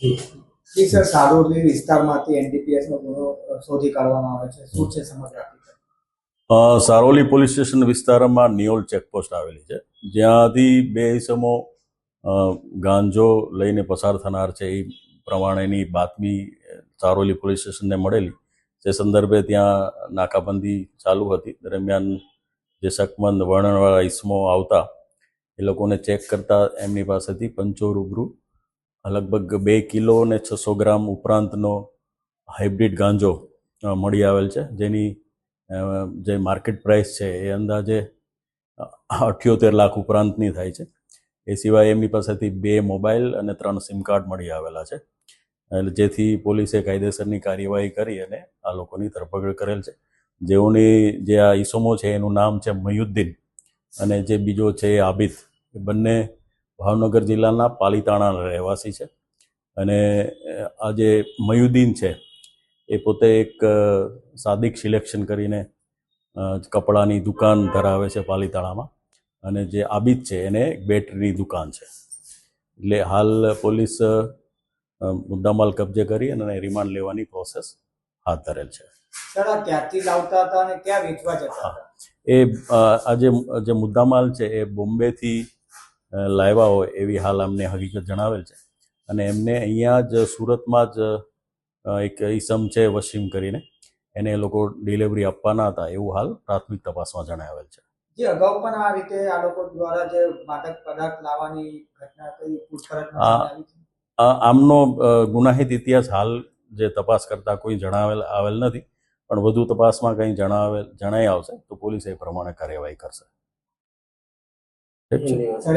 જી sir, Saroli વિસ્તારમાંથી NDPS નો ગુનો શોધી કાઢવામાં આવે છે. શું છે સમગ્ર હકીકત? સારોલી પોલીસ સ્ટેશન વિસ્તારમાં નિયોલ ચેકપોસ્ટ આવેલી છે, જ્યાંથી બે ઇસમો ગાંજો લઈને પસાર થનાર છે એ પ્રમાણેની બાતમી સારોલી પોલીસ સ્ટેશનને મળેલી. જે સંદર્ભે ત્યાં નાકાબંધી ચાલુ હતી. દરમિયાન જે શકમંદ વર્ણનવાળા ઇસમો આવતા એ લોકોને ચેક કરતા એમની પાસેથી પંચો રૂબરૂ લગભગ 2 કિલો અને 600 ગ્રામ ઉપરાંતનો હાઇબ્રિડ ગાંજો મળી આવેલ છે, જેની જે માર્કેટ પ્રાઇસ છે એ અંદાજે 78 લાખ ઉપરાંતની થાય છે. એ સિવાય એમની પાસેથી 2 મોબાઈલ અને 3 સિમ કાર્ડ મળી આવેલા છે. એટલે જેથી પોલીસે કાયદેસરની કાર્યવાહી કરી અને આ લોકોની ધરપકડ કરેલ છે. જેઓની જે આ ઈસમો છે એનું નામ છે મયુદ્દીન અને જે બીજો છે એ આબિદ. એ બંને ભાવનગર જિલ્લાના પાલીતાણાના રહેવાસી છે. અને આ જે મયુદ્દીન છે એ પોતે એક સાદિક સિલેક્શન કરીને કપડાની દુકાન ધરાવે છે પાલીતાણામાં, અને જે આબિદ છે એને એક બેટરીની દુકાન છે. એટલે હાલ પોલીસ મુદ્દામાલ કબજે કરી અને રિમાન્ડ લેવાની પ્રોસેસ હાથ ધરેલ છે. સર, આ ક્યાંથી લાવતા હતા અને ક્યાં વેચવા જતા હતા? એ આજે જે મુદ્દામાલ છે એ બોમ્બેથી લાવ્યા હોય એવી હાલ અમને હકીકત જણાવેલ છે. અને એમને અહીંયા જ સુરતમાં જ એક ઈસમ છે વસીમ કરીને, એને એ લોકો ડિલિવરી આપવાના હતા એવું હાલ પ્રાથમિક તપાસમાં જણાવેલ છે. જે અગાઉ પણ આ રીતે આ લોકો દ્વારા જે માદક પદાર્થ લાવવાની ઘટના કઈ પૂછપરછમાં આમનો ગુનાહિત ઇતિહાસ હાલ જે તપાસ કરતા કોઈ આવેલ નથી, પણ વધુ તપાસમાં કંઈ જણાઈ આવશે તો પોલીસ એ પ્રમાણે કાર્યવાહી કરશે. ઠીક છે.